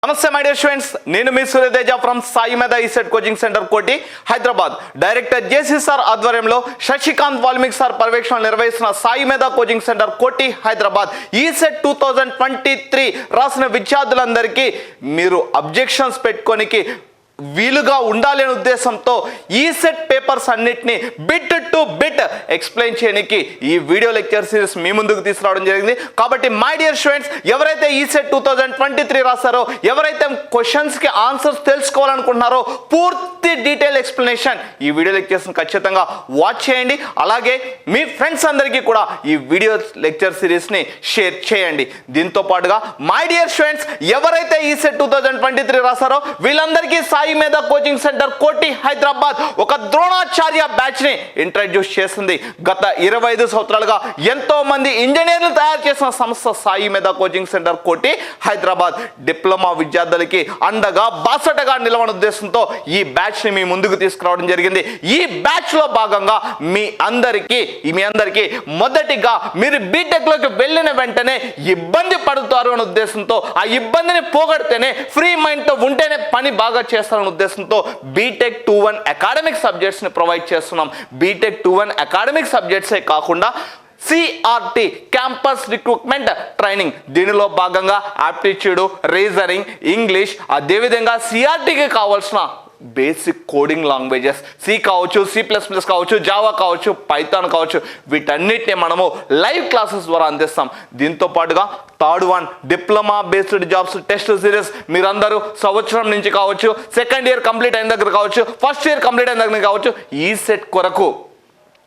నమస్తే my dear students, నేను మీ Suryateja from Saimedha ECET coaching centre Koti Hyderabad. Director JC sir ఆధ్వర్యంలో శశికాంత్ వాల్మీకి సార్ పర్యవేక్షణలు నిర్వహిస్తున్న సాయిమేధ coaching centre Koti Hyderabad ECET 2023 రాసిన విద్యార్థులందరికీ మీరు అబ్జెక్షన్స్ పెట్టుకోనికి వీలుగా ఉండాలి అనే ఉద్దేశంతో ఈసెట్ పేపర్స్ అన్నిటిని బిట్ టు బిట్ ఎక్స్ప్లెయిన్ చేయడానికి ఈ వీడియో లెక్చర్ సిరీస్ మీ ముందుకు తీసుకురావడం జరిగింది. కాబట్టి మై డియర్ స్టూడెంట్స్, ఎవరైతే ఈసెట్ 2023 రాస్తారో, ఎవరైతే క్వశ్చన్స్కి ఆన్సర్స్ తెలుసుకోవాలనుకుంటున్నారో, పూర్తి డీటెయిల్ ఎక్స్ప్లెనేషన్ ఈ వీడియో లెక్చర్స్ని ఖచ్చితంగా వాచ్ చేయండి. అలాగే మీ ఫ్రెండ్స్ అందరికీ కూడా ఈ వీడియో లెక్చర్ సిరీస్ని షేర్ చేయండి. దీంతో పాటుగా మై డియర్ స్టూడెంట్స్, ఎవరైతే ఈసెట్ 2023 రాస్తారో వీళ్ళందరికీ సాయిమేధ కోచింగ్ సెంటర్ కోటి హైదరాబాద్ ఒక ద్రోణాచార్య బ్యాచ్ ని ఇంట్రడ్యూస్ చేస్తుంది. గత 25 సంవత్సరాలుగా ఎంతో మంది ఇంజనీర్లు తయారు చేసిన సంస్థ సాయిమేధ coaching centre Koti Hyderabad diploma విద్యార్థులకి అండగా బాసటగా నిలవన ఉద్దేశంతో ఈ బ్యాచ్ ని మీ ముందుకు తీసుకురావడం జరిగింది. ఈ బ్యాచ్ లో భాగంగా మీ అందరికీ మొదటిగా మీరు బీటెక్ లోకి వెళ్ళిన వెంటనే ఇబ్బంది పడుతారు అనే ఉద్దేశంతో, ఆ ఇబ్బందిని పోగొడితేనే ఫ్రీ మైండ్ తో ఉంటేనే పని బాగా చేస్తారనే ఉద్దేశంతో బీటెక్ 2-1 అకాడమిక్ సబ్జెక్ట్స్ ని ప్రొవైడ్ చేస్తున్నాం. బీటెక్ 2-1 అకాడమిక్ సబ్జెక్ట్సే కాకుండా సిఆర్టీ క్యాంపస్ రిక్రూట్మెంట్ ట్రైనింగ్, దీనిలో భాగంగా ఆప్టిట్యూడ్, రీజనింగ్, ఇంగ్లీష్, అదేవిధంగా సిఆర్టీకి కావాల్సిన బేసిక్ కోడింగ్ లాంగ్వేజెస్ సి కావచ్చు, C++ కావచ్చు, జావా కావచ్చు, పైథాన్ కావచ్చు, వీటన్నిటిని మనము లైవ్ క్లాసెస్ ద్వారా అందిస్తాం. దీంతో పాటుగా third one diploma based jobs test series, మీరందరూ సంవత్సరం నుంచి కావచ్చు, సెకండ్ ఇయర్ కంప్లీట్ అయిన దగ్గర కావచ్చు, ఫస్ట్ ఇయర్ కంప్లీట్ అయిన దగ్గర కావచ్చు, ఈ సెట్ కొరకు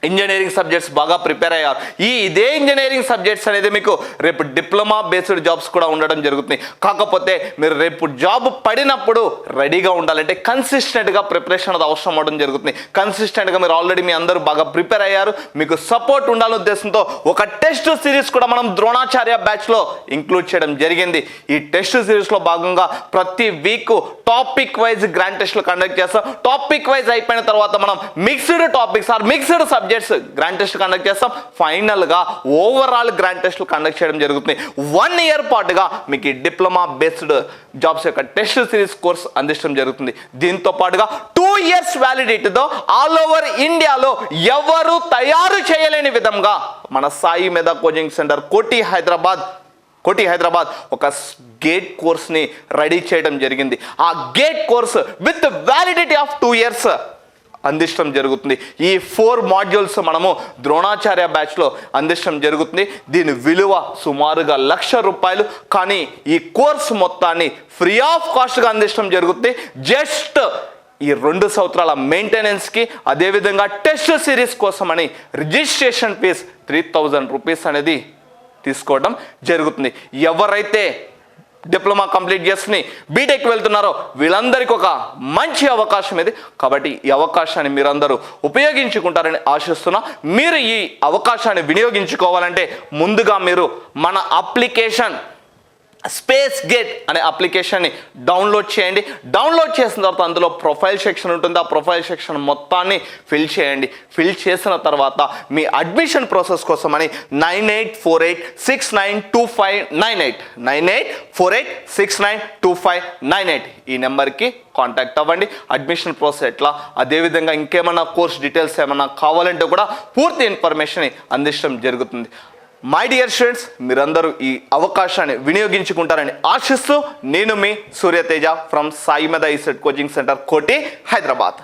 ఇంజనీరింగ్ సబ్జెక్ట్స్ బాగా ప్రిపేర్ అయ్యారు. ఇదే ఇంజనీరింగ్ సబ్జెక్ట్స్ అనేది మీకు రేపు డిప్లొమా బేస్డ్ జాబ్స్ కూడా ఉండడం జరుగుతుంది. కాకపోతే మీరు రేపు జాబ్ పడినప్పుడు రెడీగా ఉండాలంటే కన్సిస్టెంట్గా ప్రిపరేషన్ అది అవసరం అవడం జరుగుతుంది. కన్సిస్టెంట్గా మీరు ఆల్రెడీ మీ అందరూ బాగా ప్రిపేర్ అయ్యారు, మీకు సపోర్ట్ ఉండాలనే ఉద్దేశంతో ఒక టెస్ట్ సిరీస్ కూడా మనం ద్రోణాచార్య బ్యాచ్లో ఇంక్లూడ్ చేయడం జరిగింది. ఈ టెస్ట్ సిరీస్లో భాగంగా ప్రతి వీక్ టాపిక్ వైజ్ గ్రాండ్ టెస్ట్లు కండక్ట్ చేస్తాం. టాపిక్ వైజ్ అయిపోయిన తర్వాత మనం mixed topics or mixed subjects grand test conduct చేస్తాం. ఫైనల్ గా ఓవరాల్ గ్రాండ్ టెస్ట్లు కండక్ట్ చేయడం జరుగుతుంది. 1 ఇయర్ పాటుగా మీకు డిప్లొమా బేస్డ్ జాబ్స్ యొక్క టెస్ట్ సిరీస్ కోర్స్ అందించడం జరుగుతుంది. దీంతో పాటుగా 2 ఇయర్స్ వ్యాలిడిటీతో ఆల్ ఓవర్ ఇండియాలో ఎవరు తయారు చేయలేని విధంగా మన సాయిమేధ కోచింగ్ సెంటర్ కోటి హైదరాబాద్ ఒక గేట్ కోర్స్ని రెడీ చేయడం జరిగింది. ఆ gate course with validity of 2 years అందించడం జరుగుతుంది. ఈ 4 మాడ్యూల్స్ మనము ద్రోణాచార్య బ్యాచ్లో అందించడం జరుగుతుంది. దీని విలువ సుమారుగా ₹1,00,000. కానీ ఈ కోర్స్ మొత్తాన్ని ఫ్రీ ఆఫ్ కాస్ట్గా అందించడం జరుగుతుంది. జస్ట్ ఈ 2 సంవత్సరాల మెయింటెనెన్స్కి, అదేవిధంగా టెస్ట్ సిరీస్ కోసమని రిజిస్ట్రేషన్ ఫీజ్ ₹3,000 అనేది తీసుకోవడం జరుగుతుంది. ఎవరైతే డిప్లొమా కంప్లీట్ చేసుకుని బీటెక్ వెళ్తున్నారో వీళ్ళందరికీ ఒక మంచి అవకాశం ఇది. కాబట్టి ఈ అవకాశాన్ని మీరందరూ ఉపయోగించుకుంటారని ఆశిస్తున్నా. మీరు ఈ అవకాశాన్ని వినియోగించుకోవాలంటే ముందుగా మీరు మన అప్లికేషన్ స్పేస్ గేట్ అనే అప్లికేషన్ని డౌన్లోడ్ చేయండి. డౌన్లోడ్ చేసిన తర్వాత అందులో ప్రొఫైల్ సెక్షన్ ఉంటుంది. ఆ ప్రొఫైల్ సెక్షన్ మొత్తాన్ని ఫిల్ చేయండి. ఫిల్ చేసిన తర్వాత మీ అడ్మిషన్ ప్రాసెస్ కోసమని 9848692598 ఈ నెంబర్కి కాంటాక్ట్ అవ్వండి. అడ్మిషన్ ప్రాసెస్ ఎట్లా, అదేవిధంగా ఇంకేమైనా కోర్స్ డీటెయిల్స్ ఏమైనా కావాలంటే కూడా పూర్తి ఇన్ఫర్మేషన్ అందించడం జరుగుతుంది. మై డియర్ స్టూడెంట్స్, మీరందరూ ఈ అవకాశాన్ని వినియోగించుకుంటారని ఆశిస్తూ నేను మీ Suryateja from Saimedha ECET coaching centre Koti Hyderabad.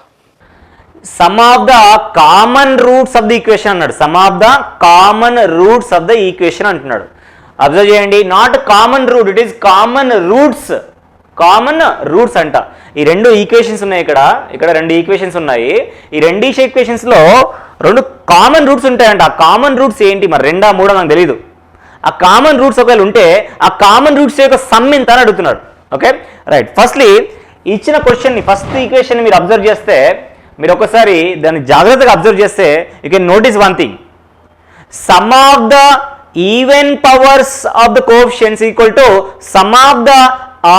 Sum of the common roots of the equation అన్నాడు. Sum of the common roots of the equation అంటున్నాడు. అబ్జర్వ్ చేయండి, not common root, it is common roots. Common roots అంట. ఈ 2 ఈక్వేషన్స్ ఉన్నాయి. ఇక్కడ 2 equations ఉన్నాయి. ఈ 2 ఈక్వేషన్స్లో 2 common roots ఉంటాయంట. ఆ కామన్ రూట్స్ ఏంటి మరి, 2 3 నాకు తెలియదు. ఆ కామన్ రూట్స్ ఒకవేళ ఉంటే ఆ కామన్ రూట్స్ యొక్క సమ్ ఎంత అని అడుగుతున్నాడు. Okay right. ఫస్ట్లీ ఇచ్చిన క్వశ్చన్ని, ఫస్ట్ ఈక్వేషన్ మీరు అబ్జర్వ్ చేస్తే, మీరు ఒకసారి దాన్ని జాగ్రత్తగా అబ్జర్వ్ చేస్తే you can notice one thing. Some of the even powers of the coefficients equal to sum of the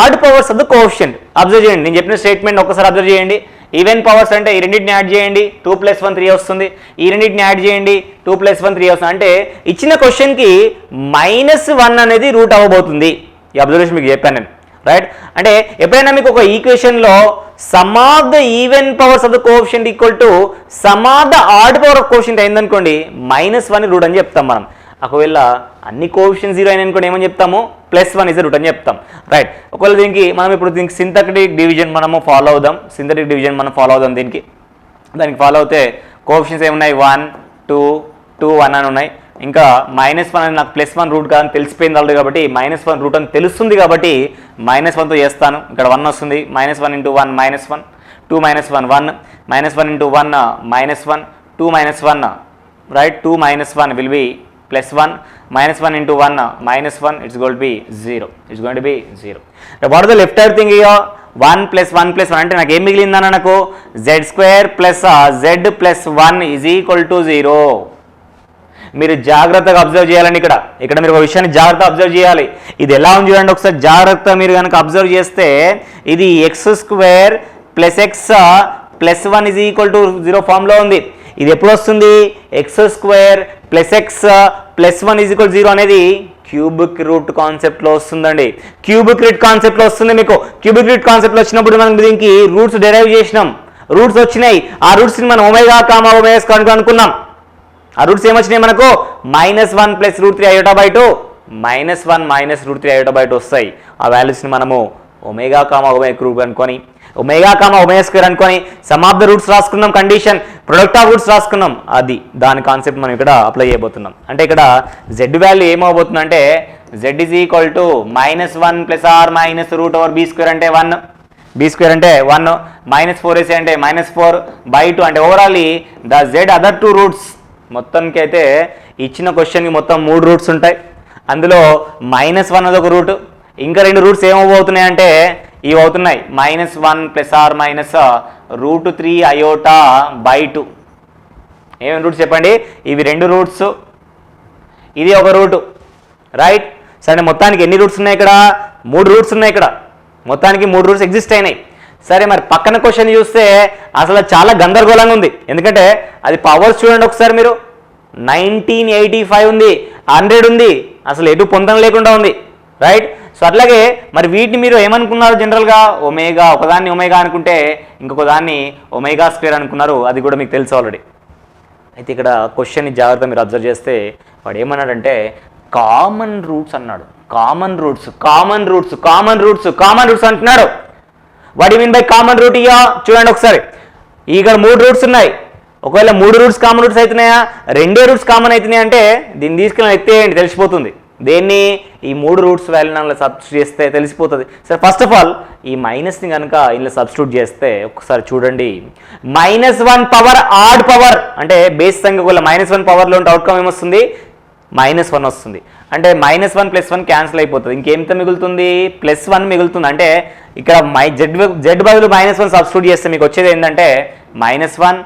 add powers of the coefficient. Observe చేయండి, నేను చెప్పిన స్టేట్మెంట్ ఒకసారి అబ్జర్వ్ చేయండి. ఈవెన్ పవర్స్ అంటే ఈ రెండింటిని యాడ్ చేయండి, 2 + 1 3 వస్తుంది. ఈ రెండింటిని యాడ్ చేయండి, 2 + 1 3 వస్తుంది. అంటే ఇచ్చిన క్వశ్చన్కి -1 అనేది రూట్ అవ్వబోతుంది. ఈ అబ్జర్వేషన్ మీకు చెప్పాను నేను. రైట్. అంటే ఎప్పుడైనా మీకు ఒక ఈక్వేషన్లో sum of the even powers of the coefficient equal to sum of the odd power of coefficient అయిందనుకోండి -1 రూట్ అని చెప్తాం మనం. ఒకవేళ అన్ని కోఎఫిషియంట్ 0 అయిన అనుకోండి ఏమని చెప్తాము, +1 ఇస్ రూట్ అని చెప్తాం. రైట్. ఒకవేళ దీనికి మనం ఇప్పుడు దీనికి సింథటిక్ డివిజన్ మనము ఫాలో అవుదాం. సింథటిక్ డివిజన్ మనం ఫాలో అవుదాం. దానికి ఫాలో అవుతే కోఎఫిషియంట్స్ ఏమున్నాయి, 1 2 2 1 అని ఉన్నాయి. ఇంకా -1 అని నాకు +1 రూట్ కాదని తెలిసిపోయింది ఆల్రెడీ కాబట్టి -1 రూట్ అని తెలుస్తుంది కాబట్టి -1తో చేస్తాను. ఇక్కడ 1 వస్తుంది. -1 × 1 -1 2 - 1 1 -1 × 1 -1 2 -1 right. 2 - 1 will be +1 -1 × 1 -1 it's going to be 0. It's going to be 0. What is the left hand thing here? 1 + 1 + 1 అంటే నాకు ఏం మిగిలిందన్న, నాకు z² + z + 1 = 0. మీరు జాగ్రత్తగా అబ్జర్వ్ చేయాలండి. ఇక్కడ మీరు ఒక విషయాన్ని జాగ్రత్తగా అబ్జర్వ్ చేయాలి. ఇది ఎలా ఉంది చూడండి ఒకసారి జాగ్రత్తగా మీరు కనుక అబ్జర్వ్ చేస్తే ఇది x² + x + 1 = 0 ఫామ్లో ఉంది. ఇది ఎప్పుడు వస్తుంది, x² + x + 1 = 0 అనేది క్యూబిక్ రూట్ కాన్సెప్ట్లో వస్తుందండి. క్యూబిక్ రూట్ కాన్సెప్ట్లో వస్తుంది. మీకు క్యూబిక్ రూట్ కాన్సెప్ట్లో వచ్చినప్పుడు మనం దీనికి రూట్స్ డెరైవ్ చేసినాం. రూట్స్ వచ్చినాయి. ఆ రూట్స్ని మనం ఒమేగా కామా ఒమేగా స్క్వేర్ అనుకున్నాం. ఆ రూట్స్ ఏమొచ్చినాయి మనకు, -1 + √3 i/2 -1 - √3 i/2 వస్తాయి. ఆ వాల్యూస్ని మనము ఒమేగా కామా ఒమేగా గ్రూప్ అనుకొని ఒమేగా కామా ఒమేగా స్క్వేర్ అనుకొని సమ్ ఆఫ్ ద రూట్స్ రాసుకున్నాం. కండిషన్ ప్రొడక్ట్ ఆఫ్ రూట్స్ రాసుకున్నాం. అది దాని కాన్సెప్ట్ మనం ఇక్కడ అప్లై చేయబోతున్నాం. అంటే ఇక్కడ z value ఏమవబోతుందంటే z = -1 + r - √b² అంటే 1 b² అంటే 1 -4ac అంటే -4/2 అంటే ఓవరాల్లీ ద z అదర్ 2 రూట్స్. మొత్తానికి అయితే ఇచ్చిన క్వశ్చన్కి మొత్తం 3 రూట్స్ ఉంటాయి. అందులో -1 అనేది ఒక రూట్. ఇంకా 2 రూట్స్ ఏమవుతున్నాయి అంటే ఇవి అవుతున్నాయి, -1 + r - √3 i/2. ఏమేమి రూట్స్ చెప్పండి, ఇవి 2 రూట్స్, ఇది ఒక రూటు రైట్. సరే మొత్తానికి ఎన్ని రూట్స్ ఉన్నాయి ఇక్కడ, 3 రూట్స్ ఉన్నాయి. ఇక్కడ మొత్తానికి 3 రూట్స్ ఎగ్జిస్ట్ అయినాయి. సరే మరి పక్కన క్వశ్చన్ చూస్తే అసలు చాలా గందరగోళంగా ఉంది. ఎందుకంటే అది పవర్స్ చూడండి ఒకసారి మీరు, 1985 ఉంది, 100 ఉంది, అసలు ఎటు పొందడం లేకుండా ఉంది రైట్. సో అట్లాగే మరి వీటిని మీరు ఏమనుకున్నారు జనరల్గా, ఒమేగా ఒకదాన్ని ఒమేగా అనుకుంటే ఇంకొక దాన్ని ఒమేగా² అనుకున్నారు. అది కూడా మీకు తెలుసు ఆల్రెడీ. అయితే ఇక్కడ క్వశ్చన్ని జాగ్రత్త మీరు అబ్జర్వ్ చేస్తే వాడు ఏమన్నాడంటే కామన్ రూట్స్ అన్నాడు. కామన్ రూట్స్ అంటున్నాడు. What you mean by common root ఇయా చూడండి ఒకసారి. ఇక్కడ 3 రూట్స్ ఉన్నాయి. ఒకవేళ 3 రూట్స్ కామన్ రూట్స్ అవుతున్నాయా, 2 రూట్స్ కామన్ అవుతున్నాయి అంటే దీన్ని తీసుకెళ్ళి ఎత్తేయండి తెలిసిపోతుంది. దేన్ని, ఈ 3 రూట్స్ వాల్యూని సబ్స్టిట్యూట్ చేస్తే తెలిసిపోతుంది. సరే ఫస్ట్ ఆఫ్ ఆల్ ఈ మైనస్ని కనుక ఇందులో సబ్స్టిట్యూట్ చేస్తే ఒకసారి చూడండి, -1 పవర్ ఆడ్ పవర్ అంటే బేస్ సంఖ్య ఒకవేళ -1 పవర్లో ఉంటే అవుట్కమ్ ఏమొస్తుంది, -1 వస్తుంది. అంటే -1 + 1 క్యాన్సిల్ అయిపోతుంది. ఇంకేంత మిగులుతుంది, +1 మిగులుతుంది. అంటే ఇక్కడ z బదులు -1 సబ్స్టిట్యూట్ చేస్తే మీకు వచ్చేది ఏంటంటే -1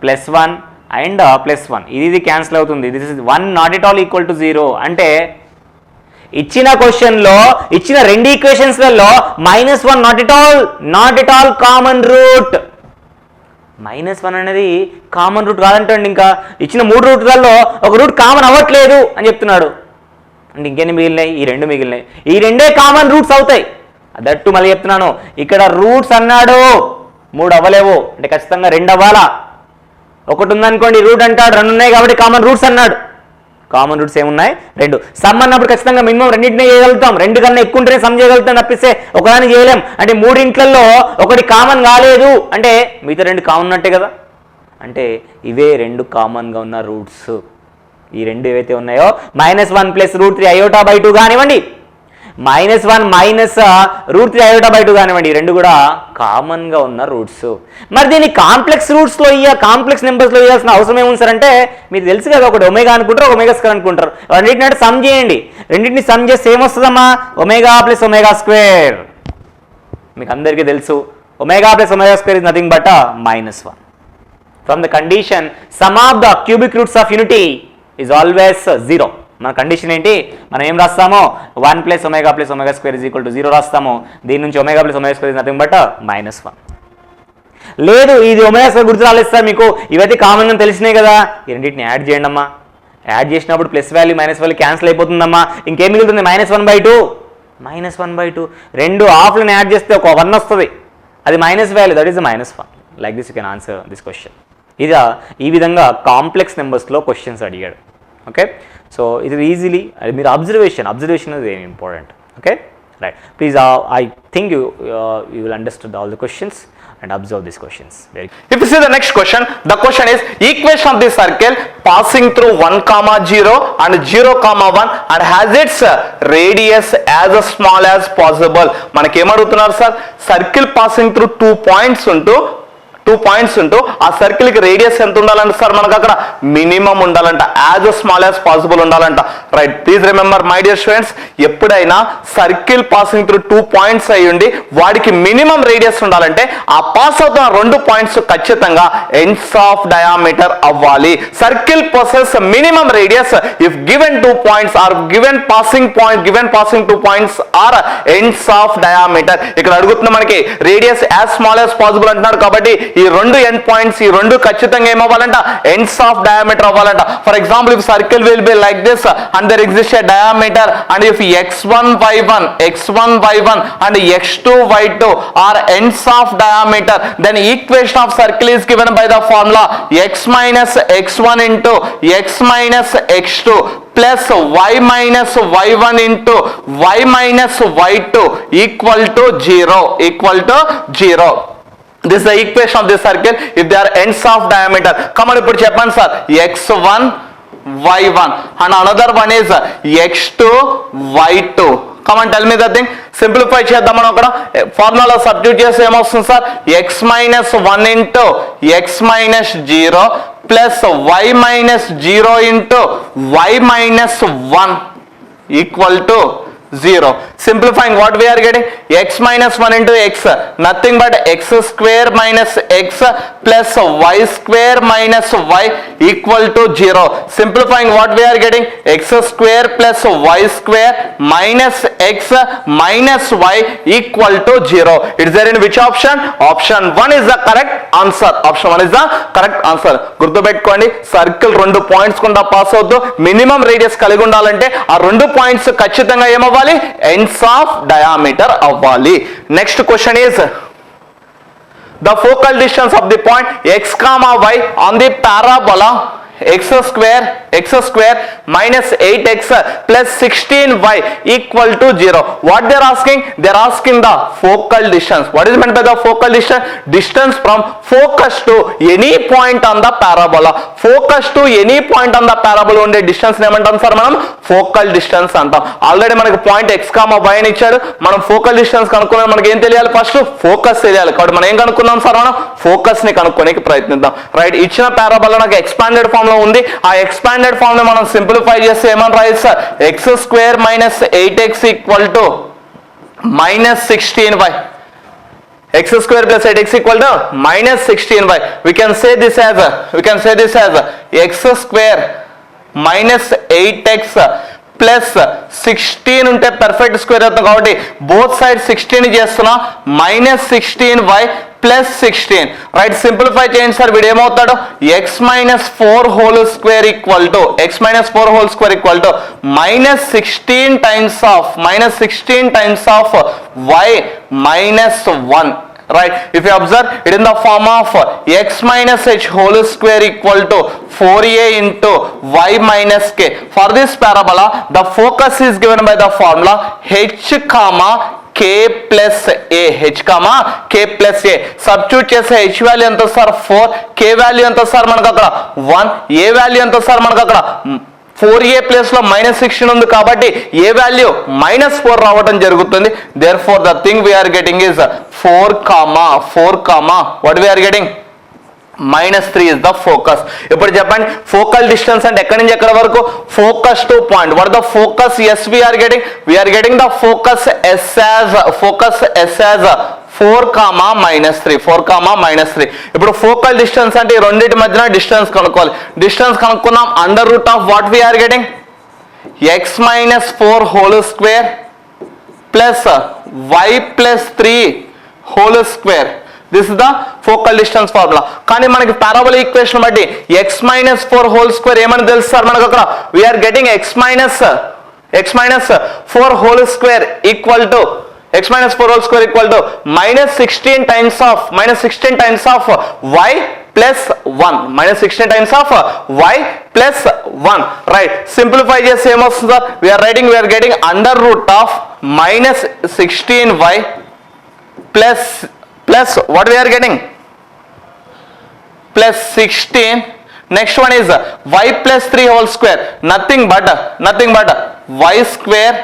+1 అండ్ +1 ఇది క్యాన్సిల్ అవుతుంది. This is 1 not at all equal to 0. అంటే ఇచ్చిన క్వశ్చన్లో ఇచ్చిన 2 ఈక్వేషన్స్లలో -1 not at all common root. -1 అనేది కామన్ రూట్ కాదంటండి. ఇంకా ఇచ్చిన 3 రూట్లలో ఒక రూట్ కామన్ అవ్వట్లేదు అని చెప్తున్నాడు. అంటే ఇంకెన్ని మిగిలినాయి, ఈ 2 మిగిలినాయి. ఈ 2 కామన్ రూట్స్ అవుతాయి. దట్టు మళ్ళీ చెప్తున్నాను, ఇక్కడ రూట్స్ అన్నాడు 3 అవ్వలేవు అంటే ఖచ్చితంగా 2 అవ్వాలా. ఒకటి ఉందనుకోండి రూట్ అంటాడు, 2 ఉన్నాయి కాబట్టి కామన్ రూట్స్ అన్నాడు. కామన్ రూట్స్ ఏమున్నాయి, 2. సమ్ అన్నప్పుడు ఖచ్చితంగా మినిమం 2 చేయగలుగుతాం. 2 కన్నా ఎక్కువ ఉంటేనే సమ్ చేయగలుగుతాం తప్పిస్తే ఒకదాన్ని చేయలేం. అంటే 3 ఒకటి కామన్ కాలేదు అంటే మిగతా 2 కామన్ ఉన్నట్టే కదా. అంటే ఇవే 2 కామన్గా ఉన్న రూట్స్. ఈ 2 ఏవైతే ఉన్నాయో -1 + √3 i/2 కానివ్వండి, -1 - √3 i/2 కానివ్వండి, 2 కూడా కామన్గా ఉన్న రూట్స్. మరి దీన్ని కాంప్లెక్స్ రూట్స్లో కాంప్లెక్స్ నెంబర్స్లో ఇవ్వాల్సిన అవసరం ఏముంది సార్ అంటే మీకు తెలుసు కదా, ఒకటి ఒమేగా అనుకుంటారు, ఒమేగా² అనుకుంటారు. రెండింటిని సమ్ చేయండి. రెండింటిని సమ్ చేస్తే ఏమొస్తుందమ్మా, ఒమేగా + ఒమేగా². మీకు అందరికీ తెలుసు omega + omega is nothing but -1. From the condition sum of the cubic roots of unity is always 0. మన కండిషన్ ఏంటి, మనం ఏం రాస్తామో 1 + ఒమేగా + ఒమేగా² = 0 రాస్తాము. దీని నుంచి omega + omega is nothing but -1. లేదు ఇది ఒమేగా² గుర్తు రాలేదు సార్ మీకు, ఇవైతే కామన్ అని తెలిసినాయి కదా, ఈ రెండింటిని యాడ్ చేయండి అమ్మా. యాడ్ చేసినప్పుడు plus value minus value cancel అయిపోతుందమ్మా. ఇంకేం మిగులుతుంది, -1/2 -1/2. రెండు హాఫ్లను యాడ్ చేస్తే ఒక 1 వస్తుంది, అది minus value, that is -1. Like this you can answer this question. ఇది ఈ విధంగా కాంప్లెక్స్ నెంబర్స్లో క్వశ్చన్స్ అడిగాడు. ఓకే, సో ఇది ఈజీలీ మీరు observation is very important. Okay, right. Please I think you will understood all the questions and observe these questions. If you see the next question, the question is equation of the circle passing through 1,0 and 0,1 and has its radius as small as possible. మనకి ఏమడుగుతున్నారు sir, circle passing through 2 points ఉంటూ ఆ circle కి radius ఎంత ఉండాలంట sir, మనకు అక్కడ minimum ఉండాలంట, యాజ్ స్మాల్ యాజ్ పాసిబుల్ ఉండాలంట. Right, please remember my dear students, ఎప్పుడైనా సర్కిల్ పాసింగ్ త్రూ 2 పాయింట్స్ అయ్యుండి వాడికి మినిమం రేడియస్ ఉండాలంటే ఆ పాస్ అవుతున్న 2 పాయింట్స్ ఖచ్చితంగా ఎండ్స్ ఆఫ్ డయామీటర్ అవ్వాలి. Circle possess minimum radius if given 2 points are given passing 2 points are ends of diameter. ఇక్కడ అడుగుతున్న మనకి radius as small as possible అంటున్నారు కాబట్టి ఈ 2 ఎండ్ పాయింట్స్, ఈ 2 ఖచ్చితంగా ఏమవ్వాలంట, ఎండ్స్ ఆఫ్ డయామీటర్ అవ్వాలంట. For example, if circle will be like this and there exist a diameter and if x1 y1 and x2 y2 are ends of diameter, then equation of circle is given by the formula x minus x1 into x minus x2 plus y minus y1 into y minus y2 equal to 0. This is the equation of this circle if they are ends of diameter. Come on, ఇప్పుడు చెప్పండి sir, x1 y1 and another one is x2 y2. Come on, tell me the thing. Simplify చేద్దాం. మనం అక్కడ formula substitute చేస్తే ఏమొస్తుంది sir, x minus 1 into x minus 0 plus y minus 0 into y minus 1 equal to 0. Simplifying, what we are getting, x minus 1 into x, nothing but x square minus x plus y square minus y equal to 0. Simplifying, what we are getting, x square plus y square minus x minus y equal to 0. It is there in which option? Option 1 is the correct answer. Option 1 is the correct answer. గుర్తుపెట్టుకోండి, circle 2 points గుండా pass అవుతూ minimum radius కలిగి ఉండాలంటే ఆ 2 points ఖచ్చితంగా ఏమవ్వాలి, ends of diameter అవ్వాలి. Next question is the focal distance of the point x comma y on the parabola x square minus 8x plus 16y equal to 0. What they are asking? They are asking the focal distance. What is meant by the focal distance? Distance from focus to any point on the parabola. Focus to any point on the parabola ఉండే distance ఏమంటాం sir, మనం focal distance అంటాం. Already మనకి point x comma y అని ఇచ్చాడు. మనం focal distance కనుక్కున్నాం, మనకి ఏం తెలియాలి, ఫస్ట్ ఫోకస్ తెలియాలి. కాబట్టి మనం ఏం కనుక్కున్నాం సార్, మనం ఫోకస్ ని కనుక్కోనికి ప్రయత్నిద్దాం. రైట్, ఇచ్చిన పారాబోలా నాకు ఎక్స్పాండెడ్ ఫామ్ లో ఉంది. ఆ ఎక్స్పాండెడ్ ఫామ్ ని మనం సింప్లిఫై చేస్తే ఏమని రాయొచ్చు sir, x square minus 8x equal to minus 16y. X square plus 8x equal to minus 16y. We can say this as x square minus 8x plus 16 ఉంటే perfect square అవుతుంది కాబట్టి both side 16 చేస్తున్నా, minus 16y plus 16. Right, simplify చేయండి sir, వీడు ఏమవుతాడు, x minus 4 whole square equal to minus 16 times of y minus 1. Right, if you observe it in the form of x minus h whole square equal to 4a into y minus k. For this parabola, the focus is given by the formula h comma k plus a. Substitute చేస్తే h value ఎంత sir 4, k value ఎంత sir మనకు అక్కడ 1, a value ఎంత sir మనకు అక్కడ 4a plus లో minus 16 ఉంది కాబట్టి ఏ వాల్యూ -4 రావడం జరుగుతుంది. Therefore the thing we are getting is 4, what we are getting -3 is the focus. ఇప్పుడు చెప్పండి, ఫోకల్ డిస్టెన్స్ అంటే ఎక్కడి నుంచి ఎక్కడ వరకు, focus to point. What the focus is we are getting the focus is as 4, -3. ఇప్పుడు ఫోకల్ డిస్టెన్స్ అంటే ఈ రెండింటి మధ్యన డిస్టెన్స్ కనుక్కోవాలి. డిస్టెన్స్ కనుక్కున్నాం, under root of what we are getting x minus 4 whole square plus y plus 3 whole square. This is the focal distance formula. కానీ మనకి parabola equation బట్టి x minus 4 whole square ఏమని తెలుసు సార్ మనకు అక్కడ, we are getting x minus x minus 4 whole square equal to x minus 4 whole square equal to minus 16 times of y plus 1 minus 16 times of y plus 1 right. Simplify just same of we are getting under root of minus 16y plus what we are getting plus 16. Next one is y plus 3 whole square, nothing but y square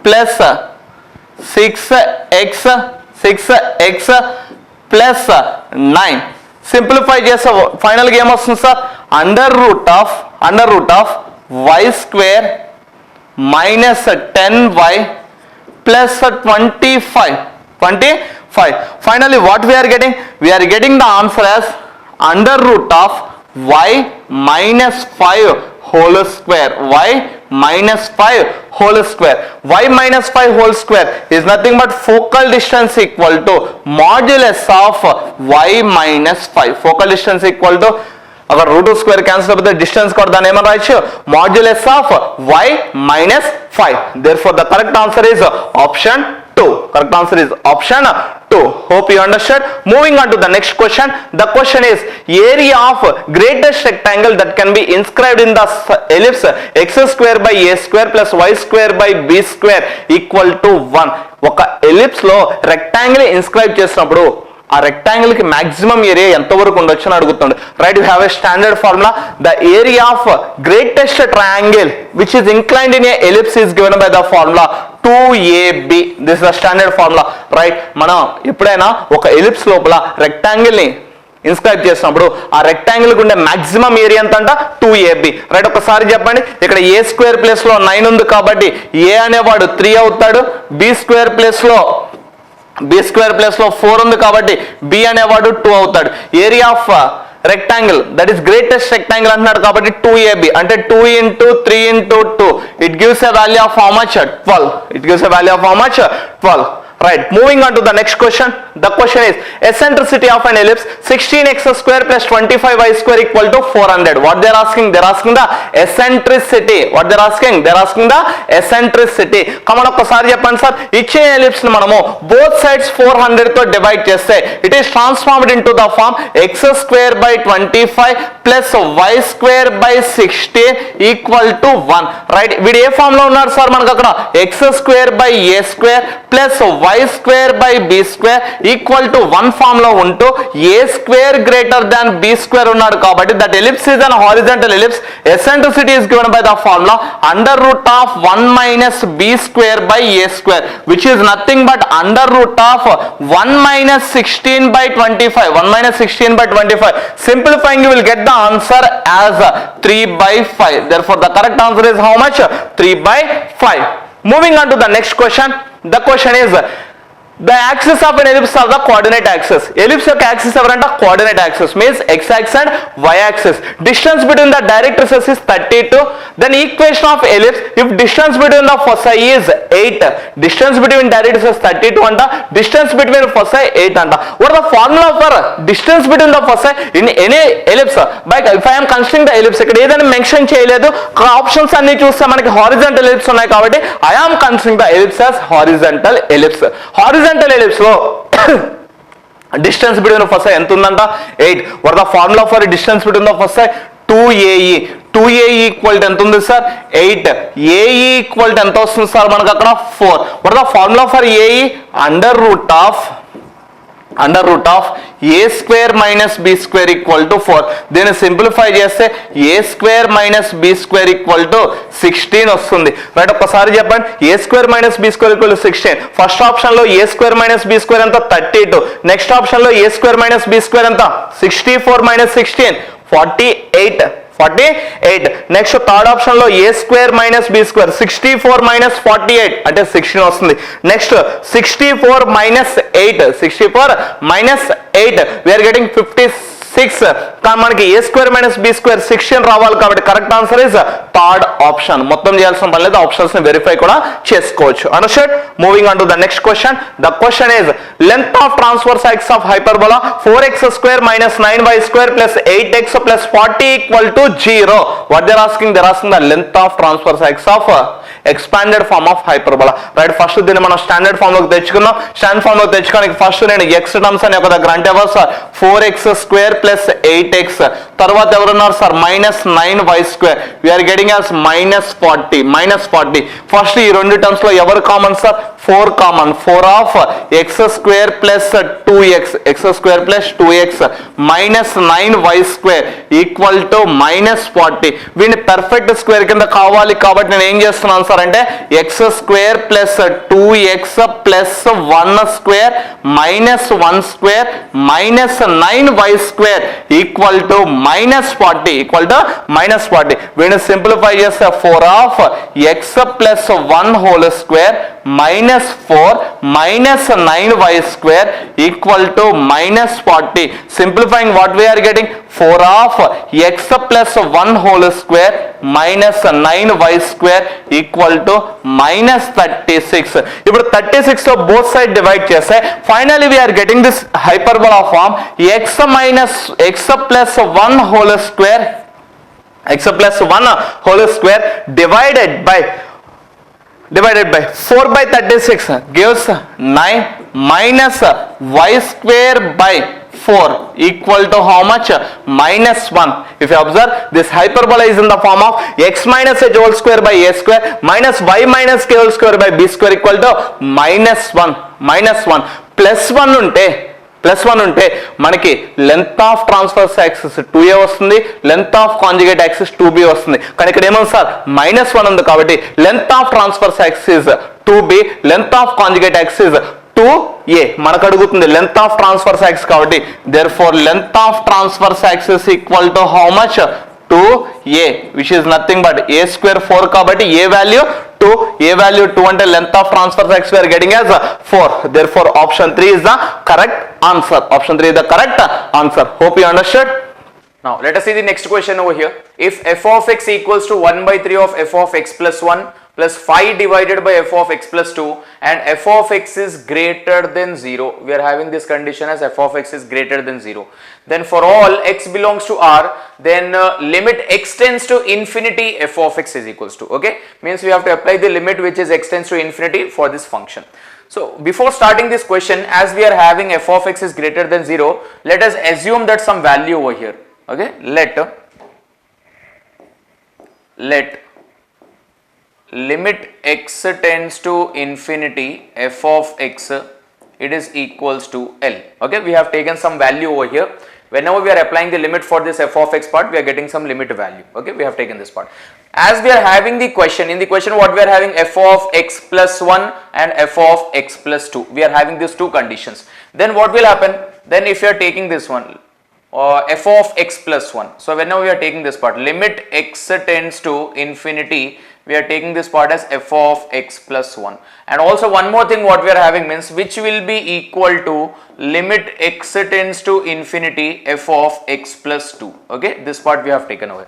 plus 6x plus 9. Simplify just final game of sir under root of y square minus 10y plus 25. Finally what we are getting the answer as under root of y minus 5 whole square. Y minus 5 whole square. Y minus 5 whole square is nothing but focal distance equal to modulus of y minus 5. Focal distance equal to अगर root square cancel होते distance को दान ఏమని రాయొచ్చు modulus of y minus 5. Therefore the correct answer is option 2. Correct answer is option 2. Hope you understood. Moving on to the next question. The question is area of greatest rectangle that can be inscribed in the ellipse x square by a square plus y square by b square equal to 1. ఒక ellipse లో rectangle inscribe చేసినప్పుడు ఆ rectangle కి maximum area ఎంత వరకు ఉండొచ్చు అని అడుగుతుంది right. You have a standard formula the area of greatest triangle which is inclined in a ellipse is given by the formula 2ab. This is the standard formula right. మనం ఎప్పుడైనా ఒక ellipse లోపల rectangle ని inscribe చేసినప్పుడు ఆ rectangle కు ఉండే maximum area ఎంత అంట 2ab రైట్. ఒకసారి చెప్పండి ఇక్కడ ఏ స్క్వేర్ ప్లేస్ లో 9 ఉంది కాబట్టి ఏ అనేవాడు 3 అవుతాడు, బి స్క్వేర్ ప్లేస్ లో 4 ఉంది కాబట్టి బి అనేవాడు 2 అవుతాడు. Area of rectangle that is greatest rectangle అంటున్నాడు కాబట్టి 2ab అంటే 2 into 3 into 2 it gives a value of how much 12. It gives a value of how much 12. Right. Moving on to the next question. The question is eccentricity of an ellipse 16x square plus 25y square equal to 400. What they are asking? They are asking the eccentricity. What they are asking? They are asking the eccentricity. Come on, ఒకసారి చెప్పండి sir. ఇచ్చే ellipse ని మనము both sides 400 తో divide చేస్తే it is transformed into the form x square by 25 plus y square by 16 equal to 1. Right. వీడు ఏ form లో ఉన్నారు సార్ మనకు అక్కడ x square by a square plus y square by b square equal to 1 form లో ఉంటూ a square greater than b square ఉన్నాడు కాబట్టి that ellipse is an horizontal ellipse. Eccentricity is given by the formula under root of 1 minus b square by a square which is nothing but under root of 1 minus 16 by 25. 1 minus 16 by 25. Simplifying you will get the answer as 3 by 5. Therefore the correct answer is how much? 3 by 5. Moving on to the next question. The question is the axis of an ellipse are the coordinate axis. Ellipse యొక్క axis ఎవరంట coordinate axis means x axis and y axis. Distance between the directrices is 32. Then equation of ellipse if distance between the foci is 8. Distance between directrices 32 అంట, distance between foci 8 అంట. What is the formula for distance between the foci in any ellipse? But if I am considering the ellipse ఇక్కడ ఏదైనా mention చేయలేదు, options అన్ని చూస్తే మనకి horizontal ellipse ఉన్నాయి కాబట్టి I am considering the ellipse as horizontal ellipse. Horizontal ellipse లో distance between the foci ఎంత ఉందంట 8. What is the formula for distance between the foci? 2ae. 2ae equal to ఎంత ఉంది సార్ 8. ae ఈక్వల్ టు ఎంత వస్తుంది sir మనకు అక్కడ 4. What is the formula for ae? under root of a square minus b square equal to 4. దీన్ని simplify చేస్తే a square minus b square equal to 16 వస్తుంది right. ఒకసారి చెప్పండి a square minus b square equal to 16. First option లో a square minus b square ఎంత 32. Next option లో a square minus b square ఎంత 64 minus 16 48. Next third option లో a square minus b square 64 minus 48 అంటే 16 వస్తుంది. Next 64 minus 8 we are getting 56. కానీ మనకి a square minus b square 16 రావాలి కాబట్టి correct answer is third option. మొత్తం చేయాల్సిన పని లేదు, ఆప్షన్స్ ని వెరిఫై కూడా చేసుకోవచ్చు. Understand. Moving on to the next question. The question is length of transverse axis of hyperbola 4x square minus 9y square plus 8x plus 40 equal to 0. What they are asking? They are asking the length of transverse axis of expanded form of hyperbola. Right, first దీన్ని మనం standard form లోకి తెచ్చుకుందాం. Standard form లోకి తెచ్చుకోవడానికి first నేను X terms అని ఒక దగ్గర అంటే ఎవరు సార్ 4x² ప్లస్ 8x, తర్వాత ఎవరున్నారు sir -9y², we are getting as -40. First ఈ రెండు టర్మ్స్ లో ఎవరు common sir 4 common. 4 of x² plus 2x -9y² equal to -40. వీడిని పెర్ఫెక్ట్ స్క్వేర్ కింద కావాలి కాబట్టి నేను ఏం చేస్తున్నాను సార్ అంటే x² plus 2x plus 1² -1² -9y² equal to -40. వీడిని సింప్లిఫై చేస్తే 4 of x plus 1 whole square -4 -9y² equal to -40. Simplifying what we are getting 4 of x plus 1 whole square minus 9y² equal to -36. ఇప్పుడు 36 తో both side divide చేస్తే finally we are getting this hyperbola form x plus 1 whole square divided by 4/36 gives 9 minus y² by 4 equal to how much? -1. If you observe, this hyperbola is in the form of x minus h whole square by a square minus y minus k whole square by b square equal to -1. Plus one ఉంటే మనకి length of transfers axis 2a వస్తుంది, length of conjugate axis 2b వస్తుంది. కానీ ఇక్కడ ఏమవుతుంది sir -1 ఉంది కాబట్టి length of transfers axis 2b, length of conjugate axis 2a. మనకు అడుగుతుంది లెంత్ ఆఫ్ ట్రాన్స్ఫర్స్ యాక్సిస్ కాబట్టి therefore length of transfers axis equal to how much 2a, which is nothing but a square 4 కాబట్టి a value 2, a value 2 అంటే length of transverse axis we are getting as 4. Therefore option 3 is the correct answer. Option 3 is the correct answer. Hope you understood. Now let us see the next question over here. If f of x equals to 1/3 of f of x plus 1 plus 5 divided by f of x plus 2 and f of x is greater than 0, we are having this condition as f of x is greater than 0, then for all x belongs to R, then limit x tends to infinity f of x is equals to, okay, means we have to apply the limit which is x tends to infinity for this function. So before starting this question, as we are having f of x is greater than 0, let us assume that some value over here, okay, let limit x tends to infinity f of x, it is equals to L. Okay, we have taken some value over here. Whenever we are applying the limit for this f of x part, we are getting some limit value. Okay, we have taken this part. As we are having the question, in the question what we are having f of x plus 1 and f of x plus 2. We are having these two conditions. Then what will happen? Then if you are taking this one, f of x plus 1. So whenever we are taking this part, limit x tends to infinity, we are taking this part as f of x plus 1. And also one more thing what we are having means which will be equal to limit x tends to infinity f of x plus 2. Okay, this part we have taken away.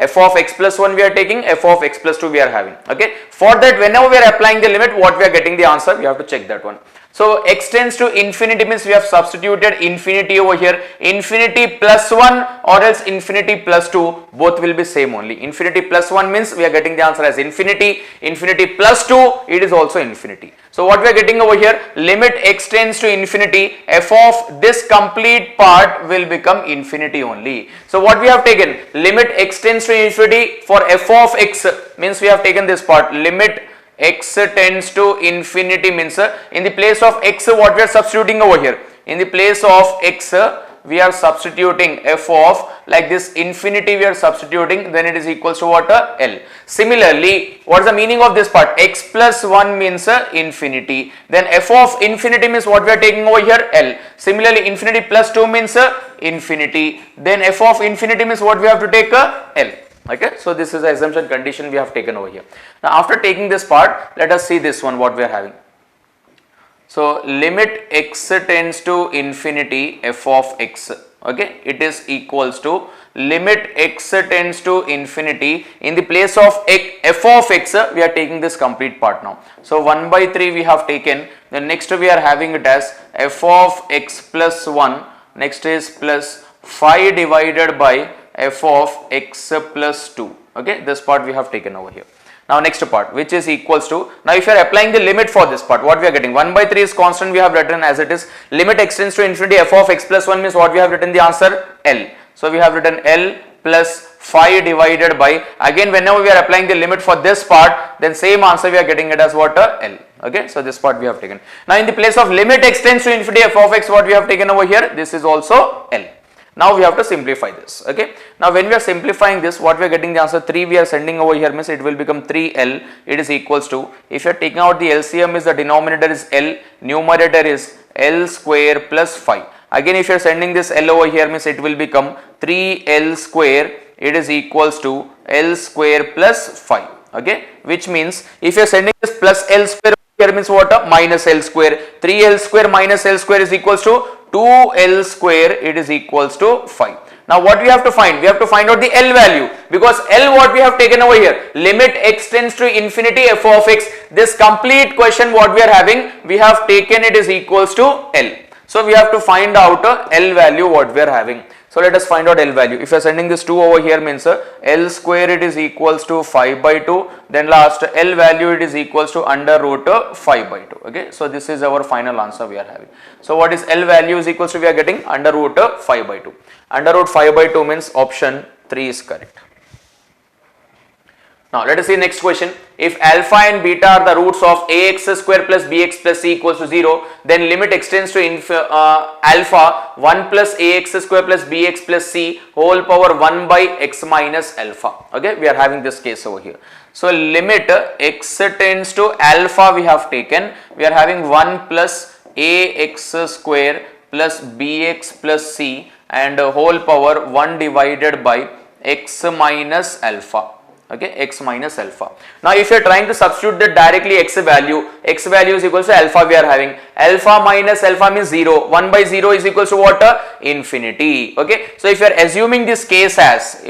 F of x plus 1 we are taking, f of x plus 2 we are having. Okay, for that whenever we are applying the limit, what we are getting the answer, we have to check that one. So x tends to infinity means we have substituted infinity over here, infinity plus 1 or else infinity plus 2, both will be same only. Infinity plus 1 means we are getting the answer as infinity, infinity plus 2 it is also infinity. So what we are getting over here, limit x tends to infinity, f of this complete part will become infinity only. So what we have taken, limit x tends to infinity for f of x means we have taken this part, limit x tends to infinity means in the place of x what we are substituting over here, in the place of x we are substituting f of like this infinity we are substituting, then it is equals to what? L. Similarly, what is the meaning of this part? X plus 1 means infinity, then f of infinity means what we are taking over here? L. Similarly, infinity plus 2 means infinity, then f of infinity means what we have to take? L. Okay, so this is the assumption condition we have taken over here. Now after taking this part, let us see this one what we are having. So limit x tends to infinity f of x, okay, it is equals to limit x tends to infinity, in the place of f of x we are taking this complete part now. So 1/3 we have taken, then next we are having it as f of x plus 1, next is plus 5 divided by f of x plus 2. Okay, this part we have taken over here. Now next part, which is equals to, now if you are applying the limit for this part, what we are getting, 1 by 3 is constant, we have written as it is, limit extends to infinity f of x plus 1 means what we have written the answer, L. So we have written L plus 5 divided by, again whenever we are applying the limit for this part, then same answer we are getting it as what, L. Okay, so this part we have taken. Now in the place of limit extends to infinity f of x, what we have taken over here, this is also L. Now we have to simplify this. Okay, now when we are simplifying this, what we are getting the answer 3 we are sending over here means it will become 3L, it is equals to, if you are taking out the LCM is the denominator is L, numerator is L square plus 5. Again if you are sending this L over here means it will become 3L square, it is equals to L square plus 5. Okay, which means if you are sending this plus L square here means what, minus L square, 3L square minus L square is equals to 2L square, it is equals to 5. Now what we have to find? We have to find out the L value, because L what we have taken over here, limit x tends to infinity f of x, this complete question what we are having, we have taken it is equals to L. So we have to find out L value what we are having. So let us find out L value. If you are sending this 2 over here means L square it is equals to 5 by 2, then last L value it is equals to under root 5 by 2. Okay, so this is our final answer we are having. So what is L value is equals to, we are getting under root 5 by 2. Under root 5 by 2 means option 3 is correct. Now let us see next question. If alpha and beta are the roots of ax square plus bx plus c equals to 0, then limit extends to alpha 1 plus ax square plus bx plus c whole power 1 by x minus alpha. Okay, we are having this case over here. So limit x tends to alpha we have taken, we are having 1 plus ax square plus bx plus c and whole power 1 divided by x minus alpha. Okay, x minus alpha. Now if you are trying to substitute that directly x value is equals to alpha we are having, alpha minus alpha means 0, 1 by 0 is equals to what, infinity. Okay, so if you are assuming this case as,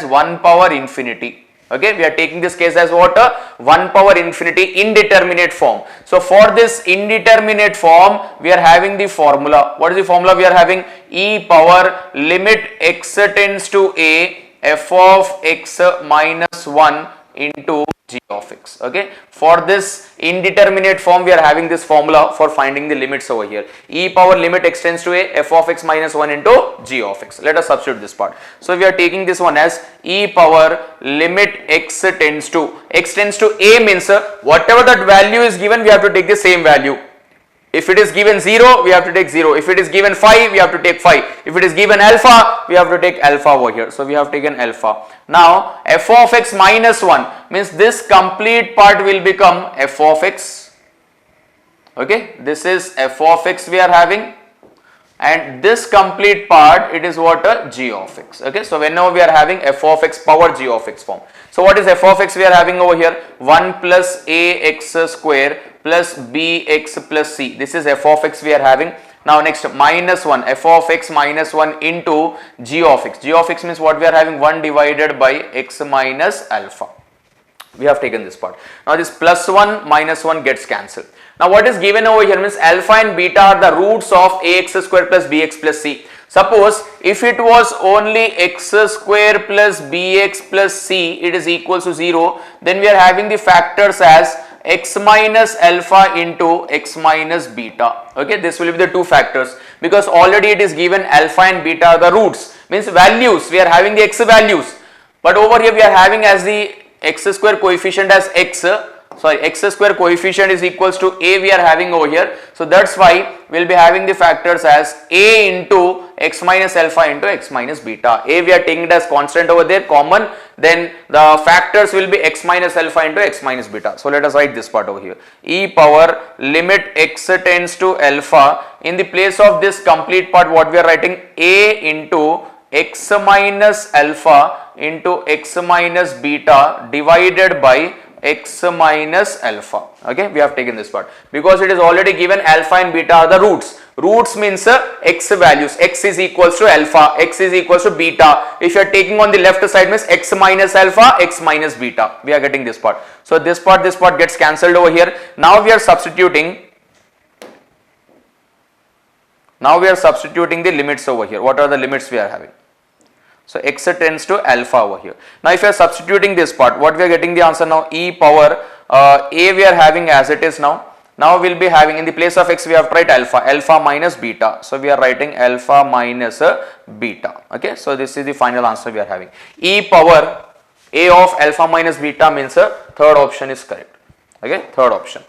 1 power infinity. Okay, we are taking this case as what, 1 power infinity indeterminate form. So for this indeterminate form we are having the formula. What is the formula we are having? E power limit x tends to a f of x minus 1 into g of x. Okay, for this indeterminate form we are having this formula for finding the limits over here. E power limit x tends to a f of x minus 1 into g of x. Let us substitute this part. So we are taking this one as e power limit x tends to a means whatever that value is given we have to take the same value. If it is given 0, we have to take 0. If it is given 5, we have to take 5. If it is given alpha, we have to take alpha over here. So we have taken alpha. Now f of x minus 1 means this complete part will become f of x. Okay, this is f of x we are having, and this complete part it is what, g of x. Okay, so whenever we are having f of x power g of x form. So what is f of x we are having over here? 1 plus ax square plus bx plus c. This is f of x we are having. Now next minus 1, f of x minus 1 into g of x. G of x means what we are having, 1 divided by x minus alpha. We have taken this part. Now this plus 1 minus 1 gets cancelled. Now what is given over here means alpha and beta are the roots of ax square plus bx plus c. Suppose if it was only x square plus bx plus c, it is equals to 0, then we are having the factors as x minus alpha into x minus beta. Okay, this will be the two factors, because already it is given alpha and beta are the roots, means values, we are having the x values, but over here we are having as the x square coefficient as x square coefficient is equals to a we are having over here. So that's why we will be having the factors as a into x minus alpha into x minus beta. A we are taking it as constant over there, common, then the factors will be x minus alpha into x minus beta. So let us write this part over here. E power limit x tends to alpha, in the place of this complete part what we are writing, a into x minus alpha into x minus beta divided by x minus alpha. Okay, we have taken this part because it is already given alpha and beta are the roots. Roots means x values, x is equals to alpha, x is equals to beta. If you are taking on the left side means x minus alpha, x minus beta. We are getting this part. So this part gets cancelled over here. Now we are substituting the limits over here. What are the limits we are having? So x tends to alpha over here. Now if you are substituting this part, what we are getting the answer now, e power a we are having as it is now. Now we will be having in the place of x we have tried alpha minus beta. So we are writing alpha minus beta. Okay, so this is the final answer we are having. E power a of alpha minus beta means third option is correct. Okay, third option.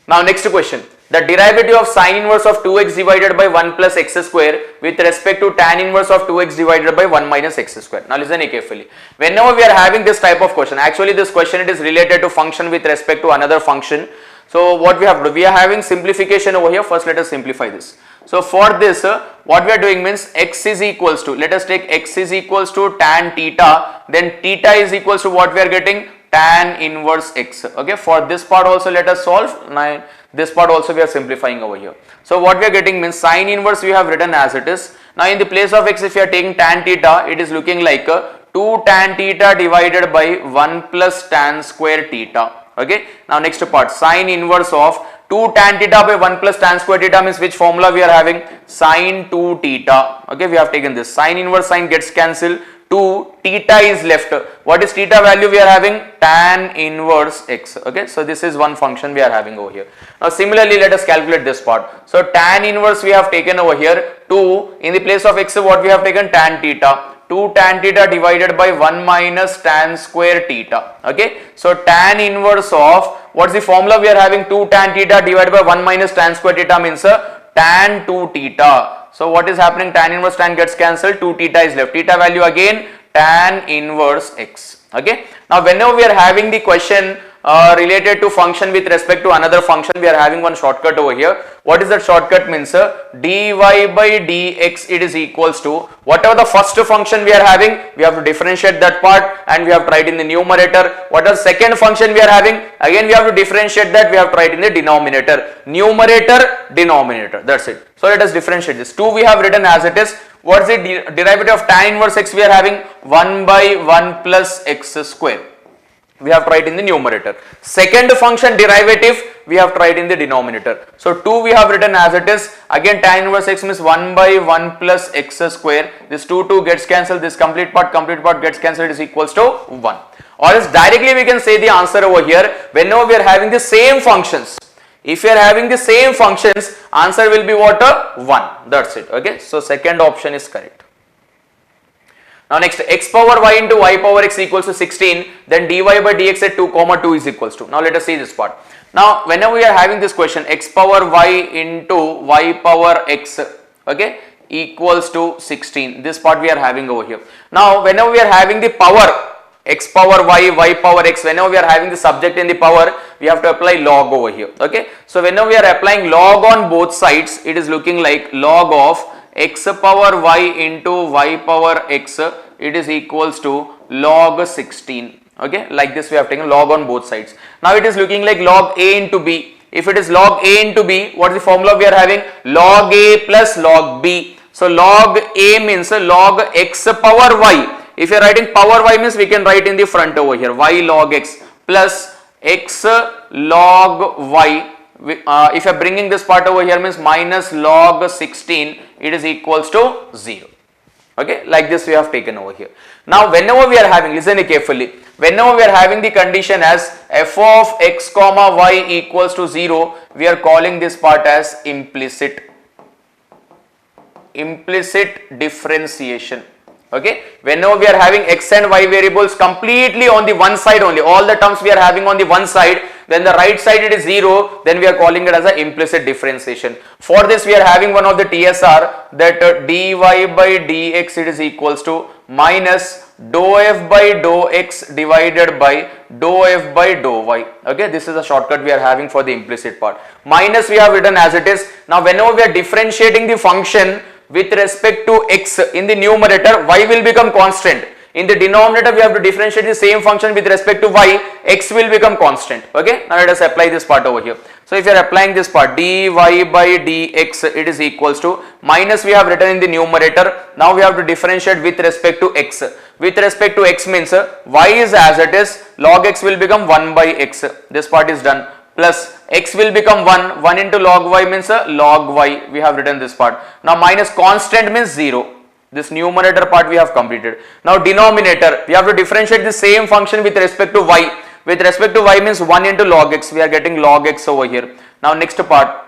Now next question. The derivative of sine inverse of 2x divided by 1 plus x square with respect to tan inverse of 2x divided by 1 minus x square. Now listen carefully. Whenever we are having this type of question, actually this question it is related to function with respect to another function. So what we have to do, we are having simplification over here. First let us simplify this. So for this what we are doing means x is equals to, let us take x is equals to tan theta, then theta is equals to what we are getting, tan inverse x. Okay, for this part also let us solve. Now this part also we are simplifying over here. So what we are getting means sine inverse we have written as it is. Now in the place of x if you are taking tan theta, it is looking like 2 tan theta divided by 1 plus tan square theta. Okay, now next part, sine inverse of 2 tan theta by 1 plus tan square theta means which formula we are having, sine 2 theta. Okay, we have taken this, sine inverse sine gets cancelled, 2 theta is left. What is theta value we are having, tan inverse x. Okay, so this is one function we are having over here. Now similarly let us calculate this part. So tan inverse we have taken over here, 2 in the place of x what we have taken, tan theta. 2 tan theta divided by 1 minus tan square theta. Okay, so tan inverse of, what's the formula we are having, 2 tan theta divided by 1 minus tan square theta means tan 2 theta. So what is happening, tan inverse tan gets cancelled, 2 theta is left, theta value again tan inverse x. Okay, now whenever we are having the question related to function with respect to another function, we are having one shortcut over here. What is that shortcut means, dy by dx it is equals to whatever the first function we are having, we have to differentiate that part and we have to write in the numerator. What is second function we are having, again we have to differentiate that, we have to write in the denominator, numerator, denominator, that's it. So let us differentiate this. 2 we have written as it is. What is the derivative of tan inverse x we are having, 1 by 1 plus x square. We have tried in the numerator. Second function derivative we have tried in the denominator. So 2 we have written as it is. Again tan inverse x means 1 by 1 plus x square. This 2 gets cancelled. This complete part gets cancelled is equals to 1. Or else directly we can say the answer over here whenever we are having the same functions. If you are having the same functions, answer will be what, 1. That's it. Okay. So second option is correct. Now next, x power y into y power x equals to 16, then dy by dx at 2 comma 2 is equals to. Now let us see this part. Now whenever we are having this question, x power y into y power x, okay, equals to 16, this part we are having over here. Now whenever we are having the power, x power y, y power x, whenever we are having the subject in the power, we have to apply log over here. Okay, so whenever we are applying log on both sides, it is looking like log of x power y into y power x, it is equals to log 16. Okay, like this we have taken log on both sides. Now it is looking like log a into b. If it is log a into b, what is the formula we are having, log a plus log b. So log a means log x power y. If you are writing power y means we can write in the front over here, y log x plus x log y. If you are bringing this part over here means minus log 16, it is equals to 0. Okay, like this we have taken over here. Now whenever we are having, listen carefully, whenever we are having the condition as f of x comma y equals to 0, we are calling this part as implicit differentiation. Okay, whenever we are having x and y variables completely on the one side only, all the terms we are having on the one side, then the right side it is 0, then we are calling it as a implicit differentiation. For this we are having one of the TSR, that dy by dx it is equals to minus dou f by dou x divided by dou f by dou y. Okay, this is a shortcut we are having for the implicit part. Minus we have written as it is. Now whenever we are differentiating the function with respect to x in the numerator, y will become constant. In the denominator we have to differentiate the same function with respect to y, x will become constant. Okay, now let us apply this part over here. So if you are applying this part, dy by dx it is equals to, minus we have written in the numerator, now we have to differentiate with respect to x. With respect to x means y is as it is, log x will become 1 by x, this part is done, plus x will become 1, 1 into log y means log y, we have written this part. Now minus constant means 0. This numerator part we have completed. Now denominator, we have to differentiate the same function with respect to y. With respect to y means 1 into log x, we are getting log x over here. Now next part,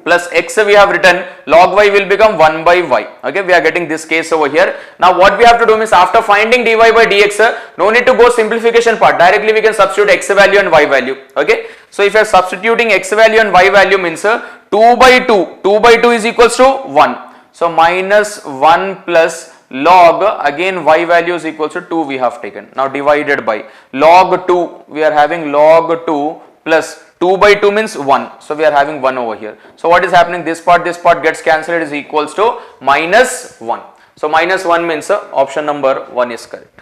plus x we have written, log y will become 1 by y. Okay, we are getting this case over here. Now what we have to do is, after finding dy by dx, no need to go simplification part, directly we can substitute x value and y value. Okay, so if you are substituting x value and y value means 2 by 2 is equals to 1. So minus 1 plus log, again y value is equals to 2 we have taken. Now divided by log 2, we are having log 2 plus 2 by 2 means 1. So we are having 1 over here. So what is happening? This part gets cancelled, is equals to minus 1. So minus 1 means option number 1 is correct.